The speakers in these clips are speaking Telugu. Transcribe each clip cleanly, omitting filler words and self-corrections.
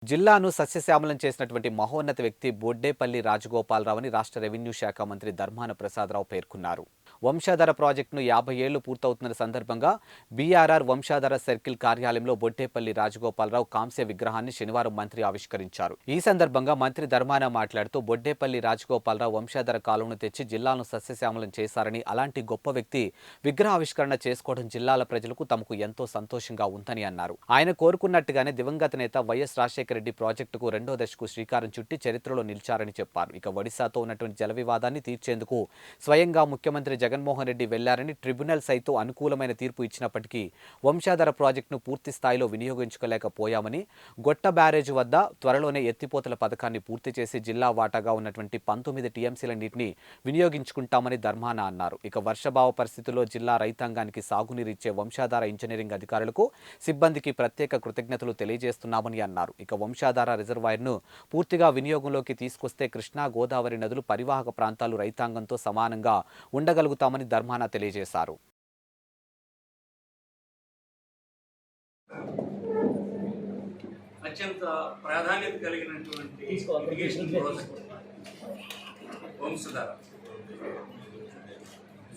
జిల్లాను సస్యశ్యామలం చేసినటువంటి మహోన్నత వ్యక్తి బొడ్డేపల్లి రాజగోపాలరావు అని రాష్ట్ర రెవెన్యూ శాఖ మంత్రి ధర్మాన ప్రసాదరావు పేర్కొన్నారు. వంశాధార ప్రాజెక్టును 50 ఏళ్లు పూర్తవుతున్న సందర్భంగా బీఆర్ఆర్ వంశాధార సర్కిల్ కార్యాలయంలో బొడ్డేపల్లి రాజగోపాలరావు కాంస్య విగ్రహాన్ని శనివారం మంత్రి ఆవిష్కరించారు. ఈ సందర్భంగా మంత్రి ధర్మాన మాట్లాడుతూ బొడ్డేపల్లి రాజగోపాలరావు వంశాధార కాలువను తెచ్చి జిల్లాను సస్యశ్యామలం చేశారని, అలాంటి గొప్ప వ్యక్తి విగ్రహావిష్కరణ చేసుకోవడం జిల్లాల ప్రజలకు తమకు ఎంతో సంతోషంగా ఉందని అన్నారు. ఆయన కోరుకున్నట్టుగానే దివంగత నేత వైఎస్ రాజశేఖర రెడ్డి ప్రాజెక్టుకు రెండో దశకు శ్రీకారం చుట్టి చరిత్రలో నిలిచారని చెప్పారు. ఇక ఒడిశాతో ఉన్నటువంటి జల వివాదాన్ని తీర్చేందుకు స్వయంగా ముఖ్యమంత్రి జగన్మోహన్ రెడ్డి వెళ్లారని, ట్రిబ్యునల్ సైతం అనుకూలమైన తీర్పు ఇచ్చినప్పటికీ వంశాధార ప్రాజెక్టును పూర్తి స్థాయిలో వినియోగించుకోలేకపోయామని, గొట్ట బ్యారేజ్ వద్ద త్వరలోనే ఎత్తిపోతల పథకాన్ని పూర్తి చేసి జిల్లా వాటాగా ఉన్నటువంటి 19 టీఎంసీల నీటిని వినియోగించుకుంటామని ధర్మాన అన్నారు. ఇక వర్షభావ పరిస్థితుల్లో జిల్లా రైతాంగానికి సాగునీరిచ్చే వంశాధార ఇంజనీరింగ్ అధికారులకు, సిబ్బందికి ప్రత్యేక కృతజ్ఞతలు తెలియజేస్తున్నామని అన్నారు. ఇక వంశాధార రిజర్వాయర్ను పూర్తిగా వినియోగంలోకి తీసుకొస్తే కృష్ణా, గోదావరి నదులు పరివాహక ప్రాంతాలు రైతాంగంతో సమానంగా ఉండగలుగుతామని ధర్మాన తెలియజేశారు. అత్యంత ప్రాధాన్యత కలిగినటువంటి ఇరిగేషన్ ప్రాజెక్ట్ వంశధార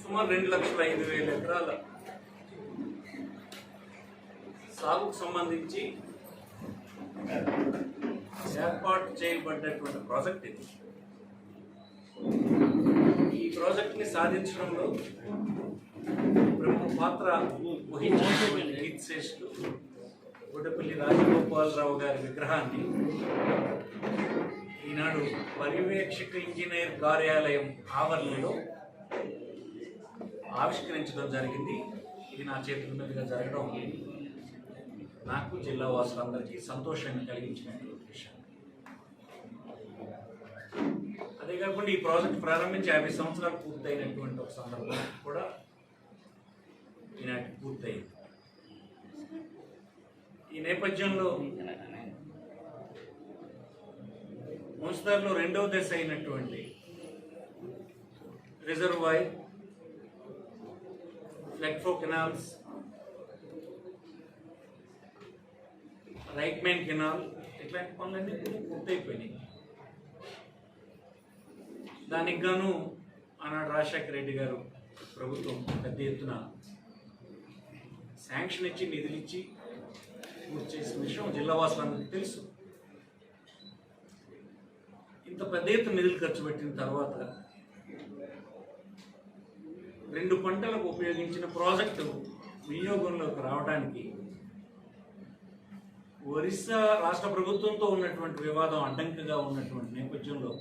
సుమారు 2,05,000 ఎకరాల సాగుకు సంబంధించి ఏర్పాటు చేయబడ్డటువంటి ప్రాజెక్ట్ ఇది. ఈ ప్రాజెక్ట్ని సాధించడంలో ప్రముఖ పాత్ర వహించినటువంటి కీర్తిశేషులు బొడ్డేపల్లి రాజగోపాలరావు గారి విగ్రహాన్ని ఈనాడు పర్యవేక్షక ఇంజనీర్ కార్యాలయం ఆవరణలో ఆవిష్కరించడం జరిగింది. ఇది నా చేతుల మీదుగా జరగడం నాకు, జిల్లా వాసులందరికీ సంతోషాన్ని కలిగించినటువంటి విషయం. అదే కాకుండా ఈ ప్రాజెక్ట్ ప్రారంభించి 50 సంవత్సరాలు పూర్తయినటువంటి ఒక సందర్భం కూడా ఈనాటి పూర్తయింది. ఈ నేపథ్యంలో వంశధారలో రెండవ దశ అయినటువంటి reservoir, flood canals, right main canal, ఇట్లాంటి పనులన్నీ పూర్తయిపోయినాయి. దానికి గాను ఆనాడు రాజశేఖర రెడ్డి గారు ప్రభుత్వం పెద్ద ఎత్తున శాంక్షన్ ఇచ్చి, నిధులు ఇచ్చి పూర్తి చేసిన విషయం జిల్లా వాసులందరికీ తెలుసు. ఇంత పెద్ద ఎత్తున నిధులు ఖర్చు పెట్టిన తర్వాత 2 పంటలకు ఉపయోగించిన ప్రాజెక్టు వినియోగంలోకి రావడానికి ఒరిస్సా రాష్ట్ర ప్రభుత్వంతో ఉన్నటువంటి వివాదం అడ్డంకిగా ఉన్నటువంటి నేపథ్యంలో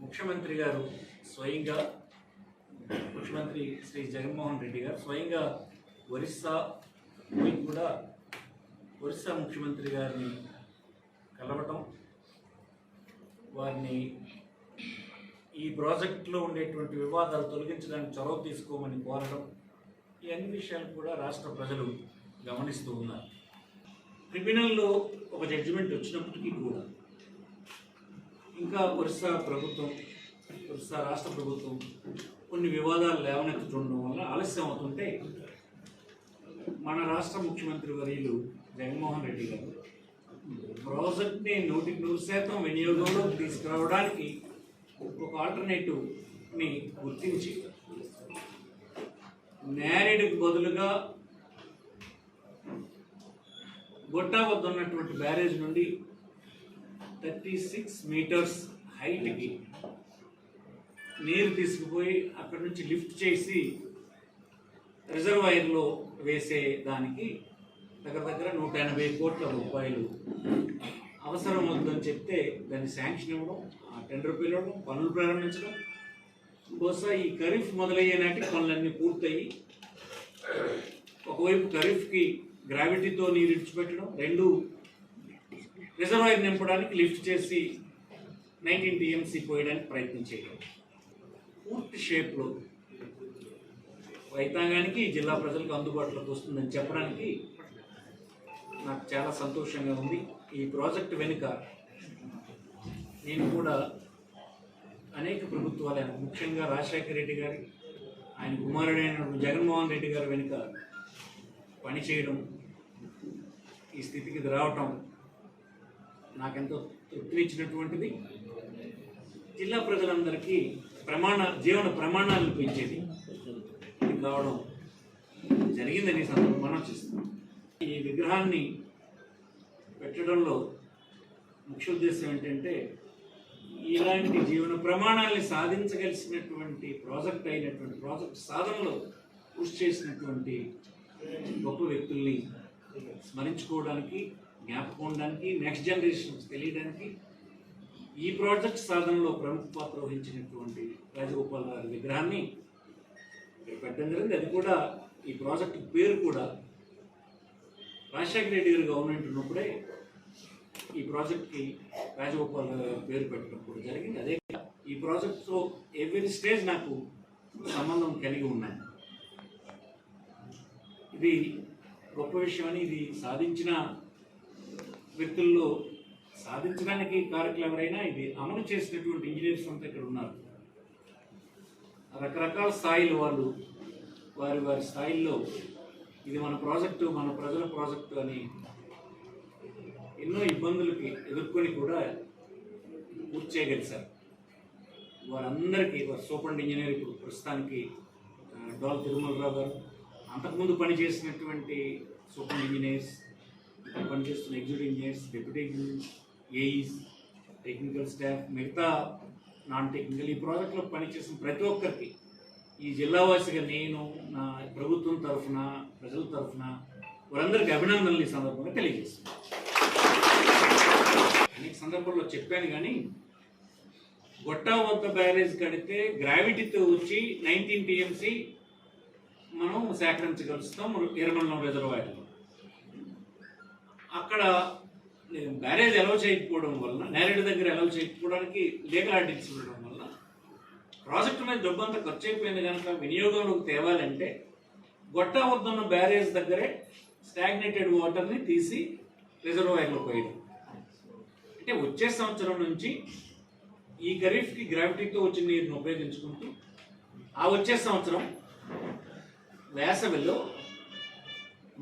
ముఖ్యమంత్రి గారు స్వయంగా, ముఖ్యమంత్రి శ్రీ జగన్మోహన్ రెడ్డి గారు స్వయంగా ఒరిస్సా పోయి కూడా ఒరిస్సా ముఖ్యమంత్రి గారిని కలవటం, వారిని ఈ ప్రాజెక్టులో ఉండేటువంటి వివాదాలు తొలగించడానికి చొరవ తీసుకోమని కోరడం, ఈ అన్ని విషయాలు కూడా రాష్ట్ర ప్రజలు గమనిస్తూ ఉన్నారు. ట్రిబ్యునల్లో ఒక జడ్జిమెంట్ వచ్చినప్పటికీ కూడా ఇంకా ఒరిస్సా రాష్ట్ర ప్రభుత్వం కొన్ని వివాదాలు లేవనెత్తుతుండడం వల్ల ఆలస్యం అవుతుంటే మన రాష్ట్ర ముఖ్యమంత్రి వర్యులు జగన్మోహన్ రెడ్డి గారు ప్రాజెక్ట్ని 100% వినియోగంలో తీసుకురావడానికి ఒక ఆల్టర్నేటివ్ని గుర్తించి నేరేడుకు బదులుగా గొట్టా వద్ద ఉన్నటువంటి బ్యారేజ్ నుండి 36 మీటర్స్ హైట్కి నీరు తీసుకుపోయి అక్కడి నుంచి లిఫ్ట్ చేసి రిజర్వాయర్లో వేసే దానికి దగ్గర 180 కోట్ల రూపాయలు అవసరం అవుతుందని చెప్తే దాన్ని శాంక్షన్ ఇవ్వడం, ఆ టెండర్ పిలవడం, పనులు ప్రారంభించడం, బహుశా ఈ ఖరీఫ్ మొదలయ్యే నాటికి పనులన్నీ పూర్తయి ఒకవైపు ఖరీఫ్కి గ్రావిటీతో నీరు ఇడిచిపెట్టడం, 2 రిజర్వాయర్ నింపడానికి లిఫ్ట్ చేసి 19 టీఎంసీ పోయడానికి ప్రయత్నం చేయడం, పూర్తి షేప్లో రైతాంగానికి, జిల్లా ప్రజలకు అందుబాటులోకి వస్తుందని చెప్పడానికి నాకు చాలా సంతోషంగా ఉంది. ఈ ప్రాజెక్టు వెనుక నేను కూడా అనేక ప్రభుత్వాలు, ముఖ్యంగా రాజశేఖర రెడ్డి గారి, ఆయన కుమారుడైన జగన్మోహన్ రెడ్డి గారి వెనుక పనిచేయడం, ఈ స్థితికి రావటం నాకెంతో తృప్తినిచ్చినటువంటిది. జిల్లా ప్రజలందరికీ జీవన ప్రమాణాలను పెంచేది ఇది కావడం జరిగిందని సందర్భం మనం చేస్తాం. ఈ విగ్రహాన్ని పెట్టడంలో ముఖ్య ఉద్దేశం ఏంటంటే ఇలాంటి జీవన ప్రమాణాలని సాధించగలిసినటువంటి ప్రాజెక్ట్ సాధనలో కృషి చేసినటువంటి గొప్ప వ్యక్తుల్ని స్మరించుకోవడానికి, జ్ఞాపకం ఉండడానికి, నెక్స్ట్ జనరేషన్స్ తెలియడానికి ఈ ప్రాజెక్ట్ సాధనలో ప్రముఖ పాత్ర వహించినటువంటి రాజగోపాల్ గారి విగ్రహాన్ని ఇక్కడ పెట్టడం జరిగింది. అది కూడా ఈ ప్రాజెక్ట్ పేరు కూడా రాజశేఖర రెడ్డి గారు గవర్నమెంట్ ఉన్నప్పుడే ఈ ప్రాజెక్ట్కి రాజగోపాల్ గారి పేరు పెట్టడం కూడా జరిగింది. అదే ఈ ప్రాజెక్ట్తో ఎవ్రీ స్టేజ్ నాకు సంబంధం కలిగి ఉన్నాయి. ఇది గొప్ప విషయం అని, ఇది సాధించిన వ్యక్తుల్లో సాధించడానికి కారకులు ఎవరైనా ఇది అమలు చేసినటువంటి ఇంజనీర్స్ అంతా ఇక్కడ ఉన్నారు. రకరకాల స్థాయిలు వాళ్ళు వారి స్థాయిల్లో ఇది మన ప్రాజెక్టు, మన ప్రజల ప్రాజెక్టు అని ఎన్నో ఇబ్బందులకి ఎదుర్కొని కూడా పూర్తి చేయగలిగారు. వారందరికీ సూపరింట్ ఇంజనీర్ ఇప్పుడు ప్రస్తుతానికి డోల్ తిరుమలరావు గారు, అంతకుముందు పనిచేసినటువంటి సూపరింట్ ఇంజనీర్స్, పనిచేస్తున్న executive engineers, deputy engineers, AEs, technical staff, మిగతా నాన్ టెక్నికల్ ఈ ప్రాజెక్ట్లో పనిచేసిన ప్రతి ఒక్కరికి ఈ జిల్లావాసిగా నేను నా ప్రభుత్వం తరఫున, ప్రజల తరఫున వారందరికీ అభినందనలు ఈ సందర్భంగా తెలియజేస్తున్నాను. అనేక సందర్భంలో చెప్పాను కానీ గొట్టా వద్ద బ్యారేజ్ కడితే గ్రావిటీతో వచ్చి 19 TMC మనం సేకరించగలుస్తాం ఎర్రమండలం రిజర్వాయర్లో. అక్కడ బ్యారేజ్ అలౌ చేయకపోవడం వలన, నేరేడు దగ్గర అలౌ చేయకపోవడానికి లీగల్ ఆర్డినెన్స్ ఉండడం వల్ల ప్రాజెక్టు మీద డబ్బు అంతా ఖర్చు అయిపోయింది కనుక వినియోగంలోకి తేవాలంటే గొట్టా వద్ద ఉన్న బ్యారేజ్ దగ్గరే స్టాగ్నేటెడ్ వాటర్ని తీసి రిజర్వాయర్లో పోయడం. అంటే వచ్చే సంవత్సరం నుంచి ఈ ఖరీఫ్కి గ్రావిటీతో వచ్చిన నీరుని ఉపయోగించుకుంటూ ఆ వచ్చే సంవత్సరం వేసవిలో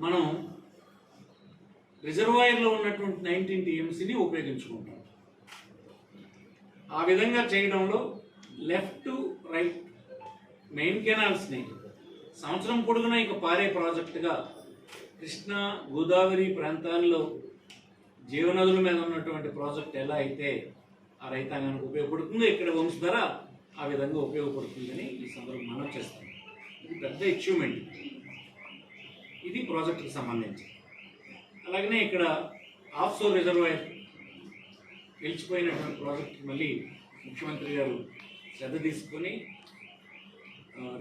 మనం రిజర్వాయర్లో ఉన్నటువంటి 19 TMCని ఉపయోగించుకుంటాం. ఆ విధంగా చేయడంలో లెఫ్ట్ టు రైట్ మెయిన్ కెనాల్స్ని సంవత్సరం పొడుగునా ఇక పారే ప్రాజెక్టుగా కృష్ణా, గోదావరి ప్రాంతాల్లో జీవనదుల మీద ఉన్నటువంటి ప్రాజెక్ట్ ఎలా అయితే ఆ రైతాంగానికి ఉపయోగపడుతుందో ఇక్కడ వంశధర ఆ విధంగా ఉపయోగపడుతుందని ఈ సందర్భం మనం చేస్తాం. ఇది పెద్ద అచీవ్మెంట్ ఇది ప్రాజెక్టుకి సంబంధించి. అలాగనే ఇక్కడ ఆఫ్షోర్ రిజర్వాయర్ నిలిచిపోయినటువంటి ప్రాజెక్ట్ మళ్ళీ ముఖ్యమంత్రి గారు శ్రద్ధ తీసుకొని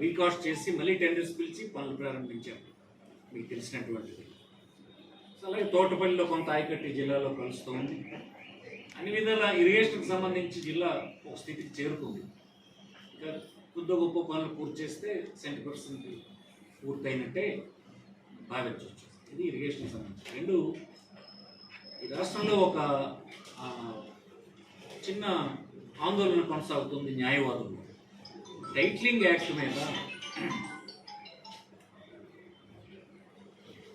రీకాస్ట్ చేసి మళ్ళీ టెండర్స్ పిలిచి పనులు ప్రారంభించారు, మీకు తెలిసినటువంటిది. అలాగే తోటపల్లిలో కొంత ఆయకట్టి జిల్లాలో కలుస్తుంది. అన్ని విధాల ఇరిగేషన్కి సంబంధించి జిల్లా ఒక స్థితికి చేరుకుంది. ఇంకా కొద్ది గొప్ప పనులు పూర్తి చేస్తే 70% పూర్తయినట్టే భావించవచ్చు. ఇది ఇరిగేషన్కి సంబంధించి. రెండు, ఈ రాష్ట్రంలో ఒక చిన్న ఆందోళన కొనసాగుతుంది న్యాయవాదులు. టైటిలింగ్ యాక్ట్ మీద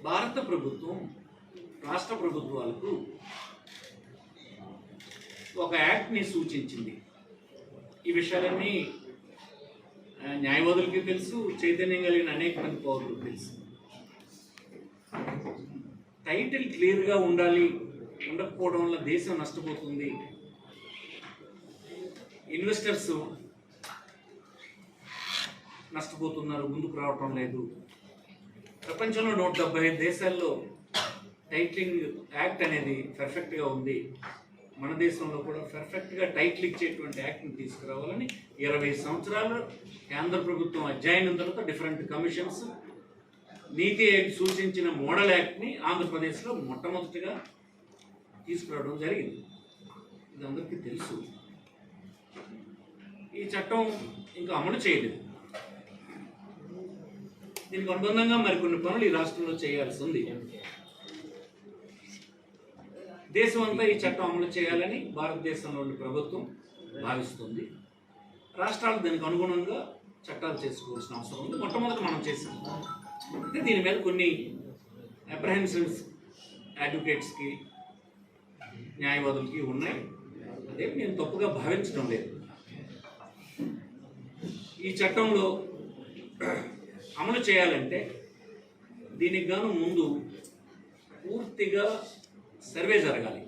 భారత ప్రభుత్వం రాష్ట్ర ప్రభుత్వాలకు ఒక యాక్ట్ని సూచించింది. ఈ విషయాలన్నీ న్యాయవాదులకి తెలుసు, చైతన్యం కలిగిన అనేక మంది పౌరులకు తెలుసు. టైటిల్ క్లియర్గా ఉండాలి, ఉండకపోవడం వల్ల దేశం నష్టపోతుంది, ఇన్వెస్టర్స్ నష్టపోతున్నారు, ముందుకు రావటం లేదు. ప్రపంచంలో 175 దేశాల్లో టైటిలింగ్ యాక్ట్ అనేది పర్ఫెక్ట్గా ఉంది. మన దేశంలో కూడా పర్ఫెక్ట్గా టైటిల్ ఇచ్చేటువంటి యాక్ట్ని తీసుకురావాలని 20 సంవత్సరాలు కేంద్ర ప్రభుత్వం అధ్యయనం తర్వాత డిఫరెంట్ కమిషన్స్ నీతి ఆయోగ్ సూచించిన మోడల్ యాక్ట్ని ఆంధ్రప్రదేశ్లో మొట్టమొదటిగా తీసుకురావడం జరిగింది. ఇది అందరికీ తెలుసు. ఈ చట్టం ఇంకా అమలు చేయలేదు. దీనికి అనుబంధంగా మరికొన్ని పనులు ఈ రాష్ట్రంలో చేయాల్సి ఉంది. దేశం అంతా ఈ చట్టం అమలు చేయాలని భారతదేశంలోని ప్రభుత్వం భావిస్తుంది. రాష్ట్రాలు దానికి అనుగుణంగా చట్టాలు చేసుకోవాల్సిన అవసరం ఉంది. మొట్టమొదటి మనం చేసాం. అంటే దీని మీద కొన్ని అప్రహెన్షన్స్ అడ్వకేట్స్కి, న్యాయవాదులకి ఉన్నాయి. అదే నేను తప్పుగా భావించడం లేదు. ఈ చట్టంలో అమలు చేయాలంటే దీనికి గాను ముందు పూర్తిగా సర్వే జరగాలి.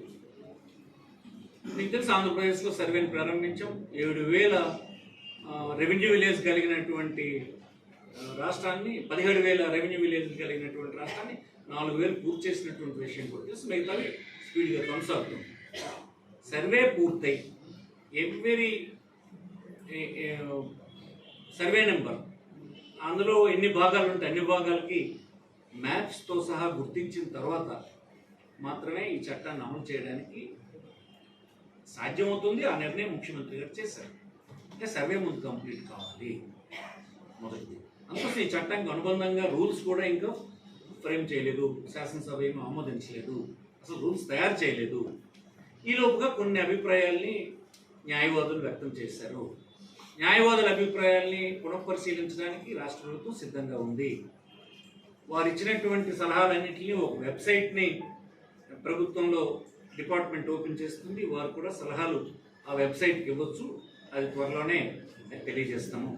మీకు తెలుసు, ఆంధ్రప్రదేశ్లో సర్వేని ప్రారంభించాం. 7,000 రెవెన్యూ విలేజ్ కలిగినటువంటి రాష్ట్రాన్ని, 17,000 రెవెన్యూ విలేజ్ కలిగినటువంటి రాష్ట్రాన్ని 4,000 పూర్తి చేసినటువంటి విషయం కూడా తెలుసు. మిగతావి స్పీడ్గా కొనసాగుతుంది. సర్వే పూర్తయి ఎవ్రీ సర్వే నెంబర్, అందులో ఎన్ని భాగాలు ఉంటే అన్ని భాగాలకి మ్యాప్స్తో సహా గుర్తించిన తర్వాత మాత్రమే ఈ చట్టాన్ని అమలు చేయడానికి సాధ్యమవుతుంది. ఆ నిర్ణయం ముఖ్యమంత్రి గారు చేశారు. అంటే సర్వే ముందు కంప్లీట్ కావాలి మొదటిది. అందుకోసం ఈ చట్టానికి అనుబంధంగా రూల్స్ కూడా ఇంకా ఫ్రేమ్ చేయలేదు, శాసనసభ ఏమీ ఆమోదించలేదు, అసలు రూల్స్ తయారు చేయలేదు. ఈ లోపుగా కొన్ని అభిప్రాయాల్ని న్యాయవాదులు వ్యక్తం చేశారు. న్యాయవాదుల అభిప్రాయాల్ని పునఃపరిశీలించడానికి రాష్ట్ర ప్రభుత్వం సిద్ధంగా ఉంది. వారు ఇచ్చినటువంటి సలహాలన్నింటినీ ఒక వెబ్సైట్ని ప్రభుత్వంలో డిపార్ట్మెంట్ ఓపెన్ చేస్తుంది. వారు కూడా సలహాలు ఆ వెబ్సైట్కి ఇవ్వచ్చు. అది త్వరలోనే తెలియజేస్తాము.